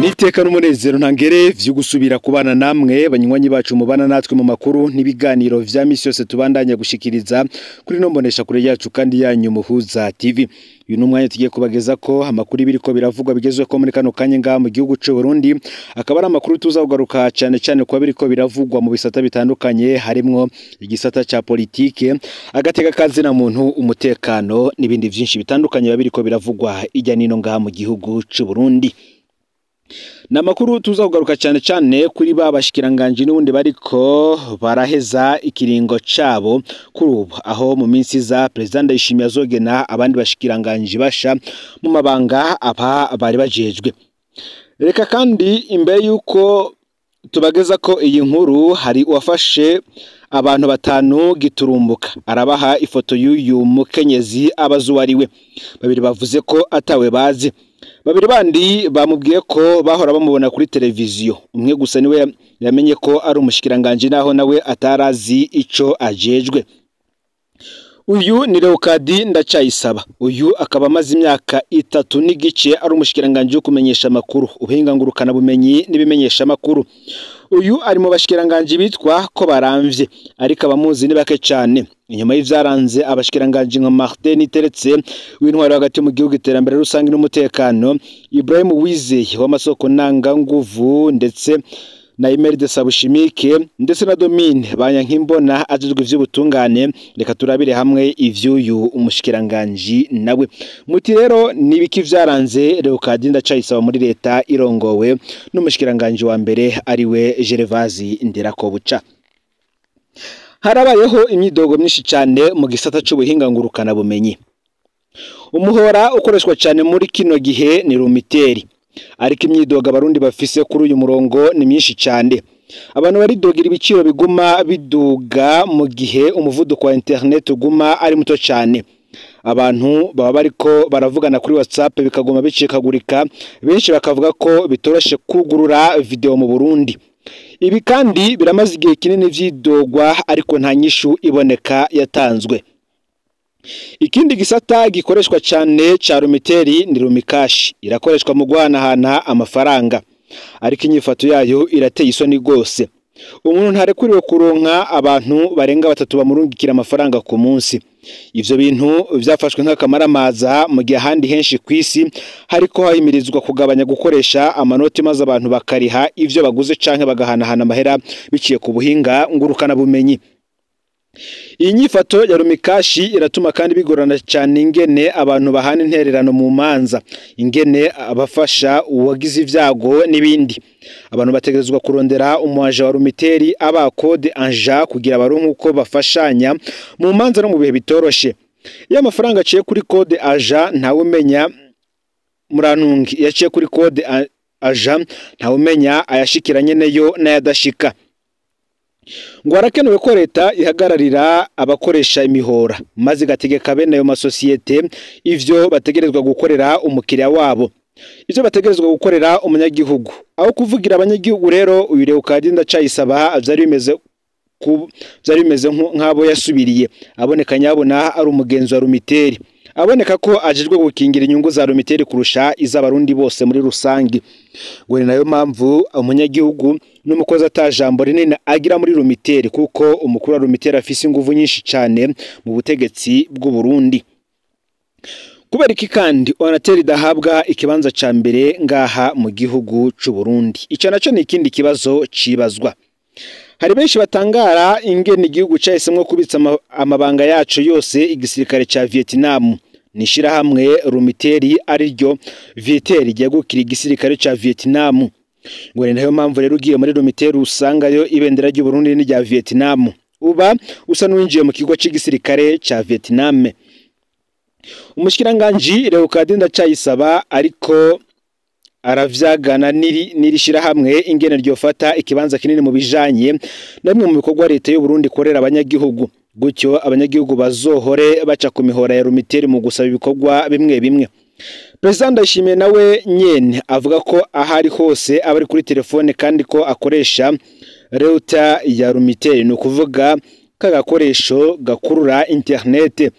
Niteka n'umunezero ntangere vyo gusubira kubana namwe banywanyi bacu mubana natwe mu makuru n'ibiganiro vya misi yose tubandanya gushikiriza kuri nombonesha kure yacu kandi yanyu Muhuza TV. Uyu numwanya tugiye kubageza ko amakuru biriko biravugwa bigezwe ko muri kano kanya ngaha mu gihugu c'u Burundi, akaba ari amakuru tuza kugaruka cyane kwa biriko biravugwa mu bisata bitandukanye harimwo igisata ca politike, agateka kazi na muntu, umutekano n'ibindi vyinshi bitandukanye biriko biravugwa ijya nino ngaha mu gihugu c'u Burundi. Na makuru tuza kugaruka cyane kuri babashikiranganje n'ubundi bariko baraheza ikiringo cabo kuri ubu, aho mu minsi za President Ndayishimiye azogena abandi bashikiranganje basha mu mabanga aba bari bajejwe. Reka kandi imbere yuko tubageza ko iyi nkuru hari uwafashe abantu batanu giturumbuka arabaha ifoto y'uyu mukenyezi abazuwariwe, babiri bavuze ko atawe bazi, babiri bandi bamubwiye ko bahora bamubona kuri televiziyo, umwe gusa niwe yamenye ko ari umushikiranganje naho nawe atarazi ico ajejwe. Uyu ni Leokadi Ndacayisaba, uyu akaba amaze imyaka 3 n'igice ari umushikiranganje wo kumenyesha makuru, ubuhinga ngurukana bumenyi n'ibimenyesha makuru. Uyu ari mu bashikiranganje bitwa ko baramvye, ariko abamuzi ni bake cyane. Inyuma y'ivyaranze abashikiranganje nka Martin Teretse w'intwaro hagati mu gihugu iterambere rusangi n'umutekano, Ibrahim Wizeye w'amasoko nanga nguvu ndetse na Imeride Sabushimike ndetse na Domine Banyankimbona ajejwe ivy'ubutungane, reka turabire hamwe ivy'uyu umushikiranganje nawe. Muti rero nibiki vyaranze Leokadi Ndacayisaba muri leta irongowe n'umushikiranganje wa mbere ariwe Gervasi Ndirakobuca. Harabayeho imyidogo myinshi cyane mu gisata c'ubuhinga ngurukana bumenyi. Umuhora ukoreshwa cyane muri kino gihe ni Lumiteri, ariko imyidogo abarundi bafise kuri uyu murongo ni myinshi cyane. Abantu baridogira ibiciro biguma biduga mu gihe umuvuduko wa internet uguma ari muto cyane. Abantu baba bariko baravugana kuri WhatsApp bikaguma bicikagurika, benshi bakavuga ko bitoroshe kugurura video mu Burundi. Ibi kandi biramaze igihe kinini vyidogwa ariko nta nyishu iboneka yatanzwe. Ikindi gisata gikoreshwa cyane ca Lumiteri ni Lumikashi, irakoreshwa mu guhanahana amafaranga, ariko inyifato yayo irateye isoni gose. Umuntu ntarekuriwe kuronka abantu barenga 3 bamurungikira amafaranga ku munsi. Ivyo bintu vyafashwe nk'akamaramaza mu gihe handi henshi kwisi hariko hahimirizwa kugabanya gukoresha amanoti maze abantu bakariha ivyo baguze canke bagahanahana amahera biciye ku buhinga ngurukana bumenyi. Iyi nyifato ya Lumikashi iratuma kandi bigorana cyane ingene abantu bahana intererano mu manza, ingene abafasha uwagize ivyago n'ibindi. Abantu bategerezwa kurondera umuaje wa Lumiteri aba code anja kugira baronke uko bafashanya mu manza no mu bihe bitoroshe. Iyo amafaranga aciye kuri code aja ntawe umenya muranungi, yaciye kuri code aja ntawe umenya ayashikiranye neyo n'ayadashika. Ngo harakenewe ko leta ihagararira abakoresha imihora maze igategeka bene ayo masosiyete ivyo bategerezwa gukorera umukiriya wabo, ivyo bategerezwa gukorera umunyagihugu. Aho kuvugira abanyagihugu rero uyu Leokadi Ndacayisaba vyari bimeze nk'abo yasubiriye, aboneka nyabona ari umugenzi wa Lumiteri, aboneka ko ajejwe gukingira inyungu za Lumiteri kurusha iz'abarundi bose muri rusangi. Ngo ni nayo mpamvu umunyagihugu n'umukozi atajambo rinini agira muri Lumiteri, kuko umukuru wa Lumiteri afise inguvu nyinshi cyane mu butegetsi bw'u Burundi. Kubera iki kandi Onatel idahabwa ikibanza ca mbere ngaha mu gihugu c'u Burundi? Ico naco ni ikindi kibazo cibazwa. Hari benshi batangara ingene igihugu cahisemwo kubitsa amabanga yacu yose igisirikare ca Vietnam. Nishira hamwe Lumiteri ari ryo Vieteri ryagukira igisirikare ca Vietnam. Ngo ni nayo mpamvu rero ugiye muri Lumiteri usangayo ibendera ry'u Burundi n'irya Vietnam. Uba usa n'uwinjiye mu kigo c'igisirikare ca Vietnam. Umushikiranganje Leokadi Ndacayisaba ariko aravyagana nirishira hamwe ingene ryofata ikibanza kinini mu bijanye namwe mu bikorwa leta y'u Burundi korera abanyagihugu, gutyo abanyagihugu bazohore baca ku mihora ya Lumiteri mu gusaba ibikorwa bimwe bimwe. President Ndayishimiye nawe nyene avuga ko ahari hose abari kuri telefone kandi ko akoresha router ya Lumiteri, no kuvuga kagakoresho gakurura internet.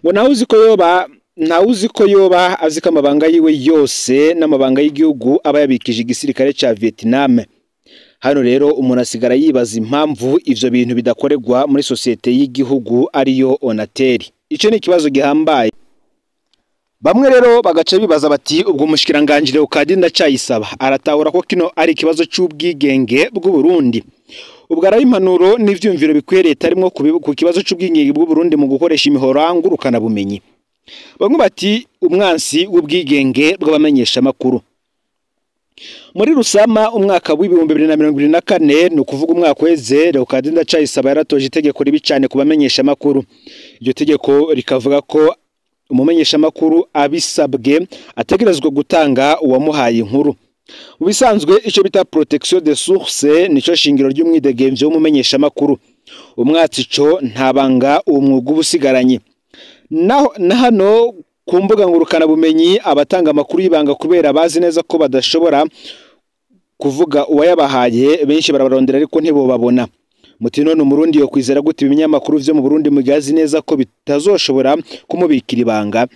Ngo naho uziko yoba ntawe uzi ko yoba azi ko amabanga yiwe yose n'amabanga y'igihugu aba yabikije igisirikare ca Vietnam. Hano rero umuntu asigara yibaza impamvu ivyo bintu bidakorerwa muri societe y'igihugu ariyo Onatel. Ico ni ikibazo gihambaye. Bamwe rero bagaca bibaza bati ubwo umushikiranganje Leokadi Ndacayisaba aratahura ko kino ari ikibazo c'ubwigenge bw'u Burundi. Ubwo ari impanuro n'ivyumviro bikwiye leta arimo ku kibazo c'ubwigenge bw'u Burundi mu gukoresha imihoro ngurukana bumenyi. Bamwe bati umwansi w'ubwigenge bw'abamenyesha makuru. Muri Rusama umwaka w'ibihumbi 2024 no kuvuga umwaka weze Leokadi Ndacayisaba yaratoje itegeko ribi cyane ku bamenyesha makuru. Iryo tegeko rikavuga ko umumenyesha makuru abisabwe ategerezwa gutanga uwamuhaye inkuru. Mu bisanzwe ico bita protection de source nico shingiro ry'umwidegemvyo w'umumenyesha makuru. Umwatsi ico ntabanga umwuga ubusigaranye. Na hano ku mbuga ngurukana bumenyi abatanga amakuru y'ibanga kubera bazi neza ko badashobora kuvuga uwayabahaye benshi barabarondera ariko ntibo babona. Muti none umurundi yo kwizera gute ibinyamakuru vyo mu Burundi mugazi neza ko bitazoshobora kumubikira ibanga.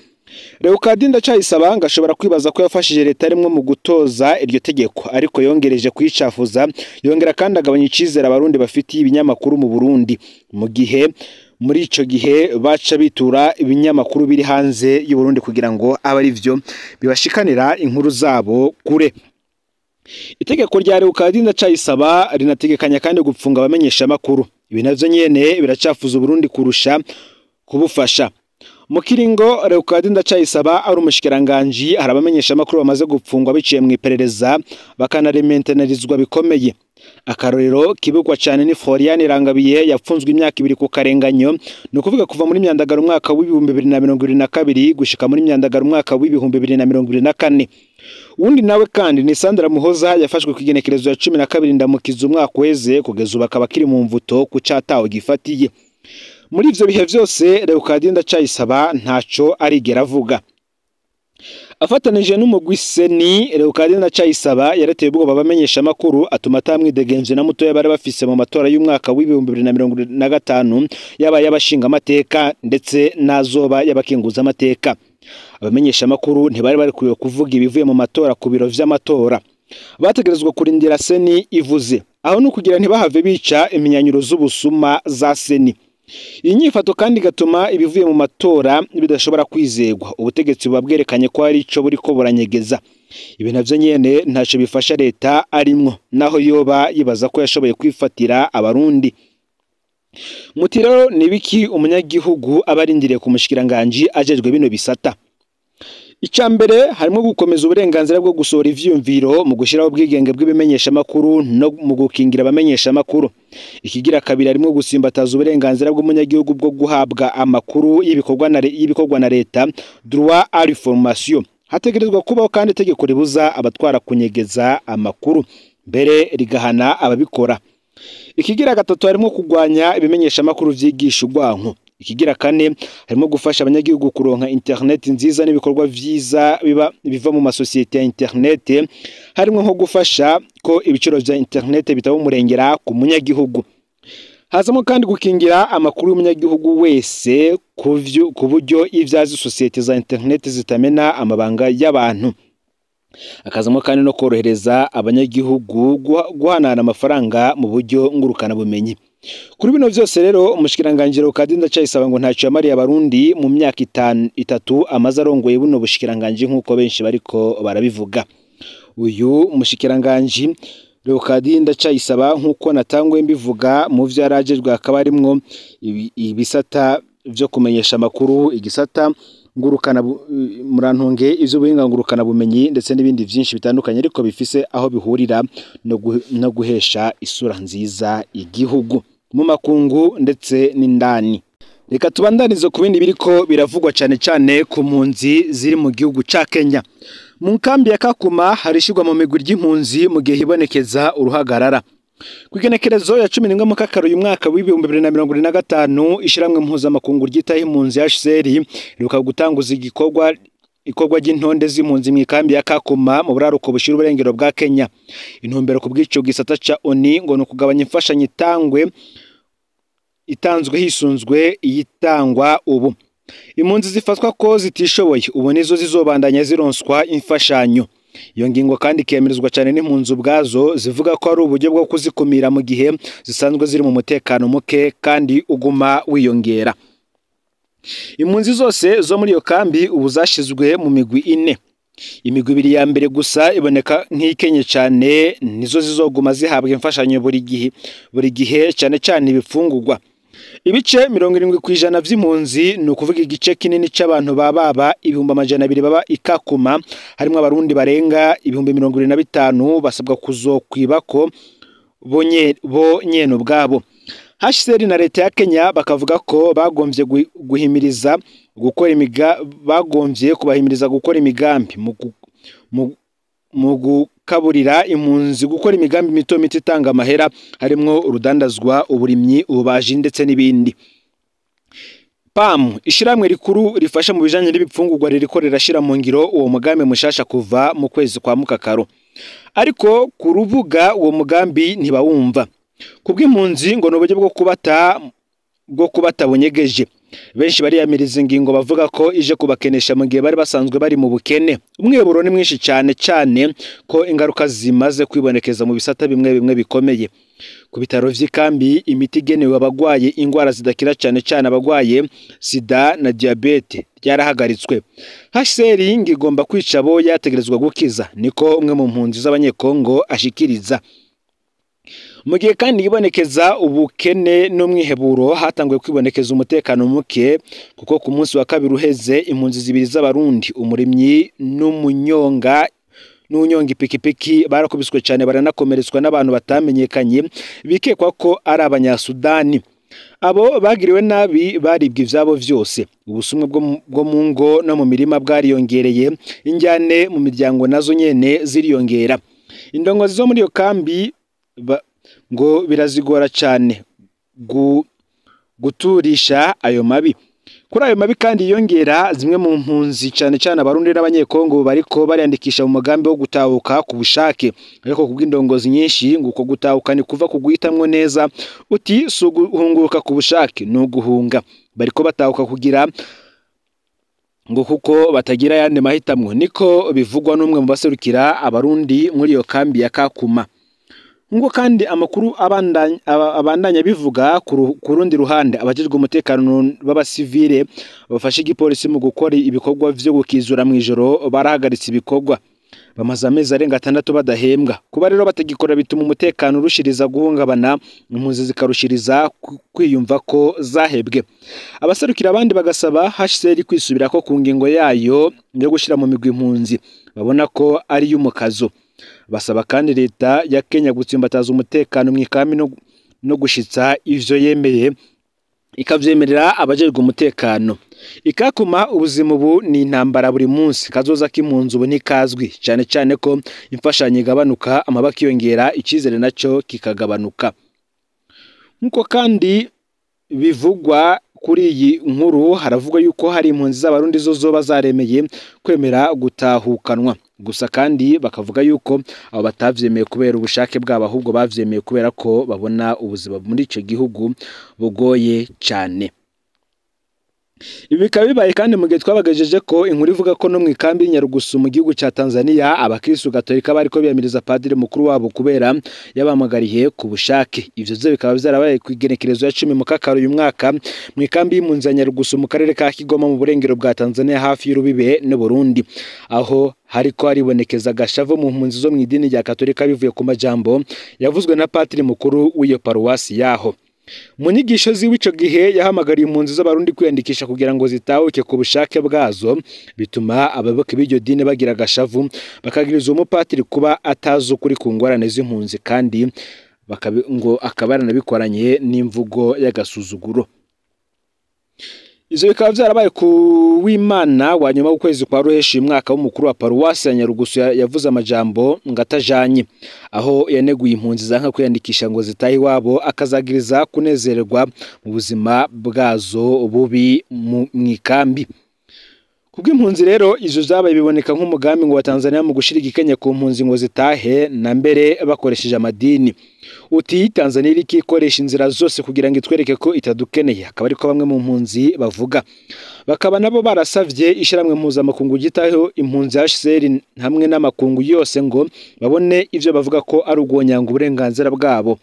Leokadi Ndacayisaba ngashobora kwibaza ko yafashije leta rimwe mu gutoza iryo tegeko ariko yongereje kwicafuza yongera kandi agabanya icizera abarundi bafitiye ibinyamakuru mu Burundi mu gihe muri ico gihe baca bitura ibinyamakuru biri hanze y'u Burundi kugira ngo abari vyo bibashikanira inkuru zabo kure. Itegeko rya Leokadi Ndacayisaba rinategekanya kandi gupfunga abamenyesha makuru. Ibi navyo nyene biracafuza Burundi kurusha kubufasha. Mu kiringo Leokadi Ndacayisaba ari umushikiranganje harabamenyesha makuru bamaze gupfungwa biciye mu iperereza bakanarementenarizwa bikomeye. Akarorero kibukwa cyane ni Florian Rangabiye yapfunzwe imyaka 2 ku karenganyo no kuvuga kuva muri myandagaro umwaka w'ibihumbi 2022 gushika muri myandagaro umwaka w'ibihumbi 2024. Undi nawe kandi ni Sandra Muhoza yafashwe ku igenekerezo ya 12 ndamukiza umwaka weze kugeza ubakaba kiri mu mvuto ku cataho gifatiye. Muri ivyo bihe vyose Leokadi Ndacayisaba ntaco arigera avuga. Afatanije n'umugwi Seni Leokadi Ndacayisaba yarateye ubwoba abamenyesha makuru atuma atamwidegenje na muto yabari bafise mu matora y'umwaka w'ibihumbi 2025 yabaye abashinga amateka ndetse nazoba yabakenguza amateka. Abamenyesha makuru ntibari bari kuvuga ibivuye mu matora ku biro vy'amatora. Bategerezwa kurindira Seni ivuze. Aho no kugira ntibahave bica iminyanyuro z'ubusuma za Seni. Inyifato kandi gatuma ibivuye mu matora bidashobora kwizegwa. Ubutegetsi bubabwerekanye ko ari ico buriko buranyegeza. Ibi navyo nyene ntaco bifasha leta arimwo naho yoba yibaza ko yashoboye kwifatira abarundi. Muti rero nibiki umunyagihugu abarindiriye ku mushikiranganje ajejwe bino bisata. Icambere harimo gukomeza uburenganzira bwo gusohora ivyumviro mu gushiraho ubwigenge bw'ibimenyesha makuru no mu gukingira abamenyesha makuru. Ikigira kabiri harimo gusimbataza uburenganzira bw'umunyagihugu bwo guhabwa amakuru y'ibikorwa na leta, droit à l'information. Hategerezwa kubaho kandi itegeko ribuza abatwara kunyegeza amakuru mbere rigahana ababikora. Ikigira gatatu harimo kugwanya ibimenyesha makuru vyigisha urwanko. Ikigira kane harimo gufasha abanyagihugu kuronka internet nziza n'ibikorwa vyiza biva mu masosiyete ya internet. Harimo nko gufasha ko ibiciro vya internet bitaba umurengera ku munyagihugu. Hazamo kandi gukingira amakuru y'umunyagihugu wese ku buryo ivyazi sosiyete za internet zitamena amabanga y'abantu. Akazamo kandi no korohereza abanyagihugu guhanana amafaranga mu buryo ngurukana bumenyi. Kuri bino vyose rero umushikiranganje Leokadi Ndacayisaba ngo ntaco yamariye abarundi mu myaka 3 amaze arongoye buno bushikiranganje nkuko benshi bariko barabivuga. Uyu mushikiranganje Leokadi Ndacayisaba nkuko natangwe mbivuga mu vyo yarajejwe akaba arimwo ibisata vyo kumenyesha makuru, igisata ngurukana murantunge ivyo buhinga ngurukana bumenyi ndetse n'ibindi vyinshi bitandukanye ariko bifise aho bihurira no guhesha isura nziza igihugu mu makungu ndetse n'indani. Reka tubandanizo ku bindi biriko biravugwa cyane ku mpunzi ziri mu gihugu ca Kenya. Mu nkambi ya Kakuma harishirwa mu migwi ry'impunzi mu gihe hibonekeza uruhagarara. Kwigenekerezo ya 11 mu kakaro y'umwaka w'ibihumbi 2025 ishiramwe mpuzamakungu ryitaho impunzi HCR iruka gutanguza ikorwa ry'intonde z'impunzi mu ikambi ya Kakuma mu buraruko bushira uburengero bwa Kenya. Intumbero ku bw'ico gisata ca ONU ngo no kugabanya imfashanyo itanzwe hisunzwe iyitangwa ubu. impunzi zifatwa ko zitishoboye ubu nizo zizobandanya zironswa imfashanyo. Iyo ngingo kandi ikemerezwa cyane n'impunzi ubwazo zivuga ko ari uburyo bwo kuzikumira mu gihe zisanzwe ziri mu mutekano muke kandi uguma wiyongera. Impunzi zose zo muri iyo kambi ubu zashizwe mu migwi 4. Imigwi 2 ya mbere gusa iboneka nk'ikenye cyane, nizo zizoguma zihabwa imfashanyo buri gihe cyane cyane ibifungurwa. Ibice 70% vy'impunzi ni ukuvuga igice kinini c'abantu baba 200,000 baba ikakuma, harimo abarundi barenga 25,000 basabwa kuzokwibako bo nyene ubwabo. HCR na leta ya Kenya bakavuga ko bagomvye kubahimiriza gukora imigambi mu gukaburira impunzi, gukora imigambi mito itanga amahera, harimo urudandazwa, uburimyi, ububaji ndetse n'ibindi. PAM ishiramwe rikuru rifasha mu bijanye n'ibipfungurwa ririko rirashira mu ngiro uwo mugambi mushasha kuva mu kwezi kwa Mukakaro, ariko ku rubuga uwo mugambi ntibawumva. Kubw'impunzi ngo n'uburyo bwo kubata bunyegeje. Benshi bariyamiriza ingingo bavuga ko ije kubakenesha mu gihe bari basanzwe bari mu bukene. Umweburo ni mwinshi cyane ko ingaruka zimaze kwibonekeza mu bisata bimwe bikomeye. Ku bitaro vy'ikambi imiti igenewe abagwaye ingwara zidakira cyane abagwaye sida na diabete ryarahagaritswe. HCR igomba kwica abo yategerezwa gukiza, niko umwe mu mpunzi z'abanyekongo ashikiriza. Mu gihe kandi ibonekeza ubukene n'umwiheburo, hatanguye kwibonekeza umutekano muke, kuko ku munsi wa kabiri uheze impunzi 2 z'abarundi, umurimyi n'unyonga ipikipiki barakubiswe cyane baranakomeretswa n'abantu batamenyekanye bikekwa ko ari abanyasudani. Abo bagiriwe nabi baribwa ivyabo vyose. Ubusumwe bwo mu ngo no mu mirima bwariyongereye, injyane mu miryango nazo nyene ziriyongera. Indongozi zo muri iyo kambi ngo birazigora cyane guturisha ayo mabi. Kuri ayo mabi kandi yongera, zimwe mu mpunzi cyane abarundi n'abanyekongo bariko bariyandikisha mu mugambi wo gutahuka ku bushake, ariko kubw'indongozi nyinshi ngo uko gutahuka ni kuva kuguhitamwo neza, uti suguhunguka ku bushake no guhunga. Bariko batahuka kugira ngo kuko batagira yandi mahitamwo, niko bivugwa n'umwe mu baserukira abarundi muri iyo kambi ya Kakuma. Ngo kandi amakuru abandanya bivuga ku rundi ruhande, abajejwe umutekano b'abasivile bafashe igipolisi mu gukora ibikorwa vyo gukizura mu ijoro barahagaritse ibikorwa. Bamaze amezi arenga 6 badahembwa. Kuba rero batagikora bituma umutekano urushiriza guhungabana, impunzi zikarushiriza kwiyumva ko zahebwe. Abaserukira abandi bagasaba HCR kwisubira ko ku ngingo yayo yo gushira mu migwi impunzi babona ko ari y'umukazo. Basaba kandi leta ya Kenya gutsimbataza umutekano mu ikambi no gushitsa ivyo yemeye, ikavyemerera abajejwe umutekano. Ikakuma ubuzima ubu ni intambara buri munsi, kazoza k'impunzi ubu ntikazwi, cyane ko imfashanyo igabanuka, amabaki yongera, icizere naco kikagabanuka. Nkuko kandi bivugwa kuri iyi nkuru, haravugwa yuko hari impunzi z'abarundi zoba zaremeye kwemera gutahukanwa. Gusa kandi bakavuga yuko abo batavyemeye kubera ubushake bwabo, ahubwo bavyemeye kubera ko babona ubuzima muri ico gihugu bugoye cyane. Ibi bikaba bibaye kandi mu gihe twabagajeje ko inkuru ivuga ko no mu ikambi Nyarugusu mu gihugu ca Tanzania abakristo gatolika bariko biyamiriza padiri mukuru wabo kubera yabamagariye ku bushake. Ivyo byo bikaba byarabaye ku igenekerezo ya 10 Mukakaro uyu mwaka mu ikambi y'impunzi ya Nyarugusu mu karere ka Kigoma mu burengero bwa Tanzania hafi y'urubibe no Burundi, aho hariko haribonekeza gashavu mu mpunzi zo mu idini rya Katolika bivuye ku majambo yavuzwe na padiri mukuru w'iyo paruwasi yaho. Mu nyigisho z'iwico gihe yahamagariye impunzi z'abarundi kwiyandikisha kugira ngo zitahuke ku bushake bwazo, bituma abayoboke b'iryo dini bagira gashavu bakagiriza umupatiri kuba atazi ukuri ku ngorane z'impunzi, kandi ngo akaba yaranabikoranye n'imvugo y'agasuzuguro. Izo bikaba byarabaye ku w'Imana wa nyuma w'ukwezi kwa Ruheshi mwaka w'umukuru wa paruwasi ya Nyarugusu yavuze amajambo ngatajanye, aho yaneguye impunzi zanka kwiyandikisha ngo zitahi wabo, akazagiriza kunezererwa mu buzima bwazo bubi mu ikambi. Kubw'impunzi rero izo zabaye biboneka nk'umugambi ngo wa Tanzania mu gushira igikenya ku mpunzi ngo zitahe na mbere bakoresheje amadini. Uti Tanzania iriko ikoresha inzira zose kugira ngo itwereke ko itadukeneye, akaba ariko bamwe mu mpunzi bavuga. Bakaba nabo barasavye ishiramwe mpuzamakungu gitaho impunzi HCR hamwe n'amakungu yose ngo babone ivyo bavuga ko ari ugwonyanga uburenganzira bwabo.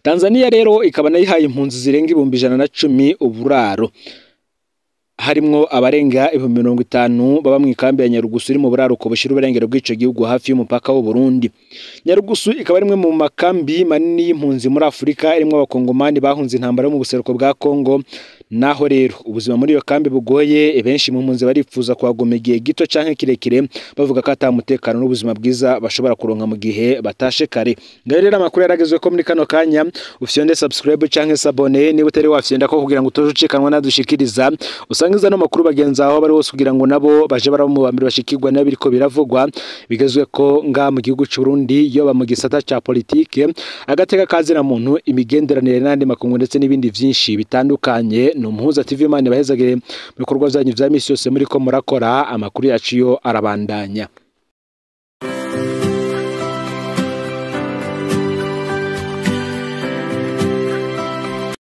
Tanzania rero ikaba nayihaye impunzi zirenga 110 uburaro. Harimwo abarenga 50 baba mu ikambi ya Nyarugusu iri mu buraruko bushira uburengero bw'ico gihugu hafi y'umupaka w'u Burundi. Nyarugusu ikaba rimwe mu makambi manini y'impunzi muri Afrika, irimwo abakongomani bahunze intambara yo mu buseruko bwa Kongo. Naho rero ubuzima muri iyo kambi bugoye, benshi mu mpunzi baripfuza kuhaguma igihe gito canke kirekire, bavuga ko atamutekano n'ubuzima bwiza bashobora kuronka mu gihe batashe kare. Ngaho rero amakuru yaragezwe ko muri kano kanya, ufyonde subscribe canke s'abone niba utari wafyenda ko kugira ngo utojucikanwa nadushikiriza, usangiza no makuru bagenza aho bari bose kugira ngo nabo baje barabo mu bambere bashikirwa nabiriko biravugwa. Bigezwe ko nga mu gihugu cy'u Burundi yoba mu gisata ca politike, agateka kazina muntu, imigenderanire n'andi makungu ndetse n'ibindi vyinshi bitandukanye. Umuhuza TV Imana bahezagire mu bikorwa byanyu vya misi yose muri ko murakora. Amakuru yacu yo arabandanya.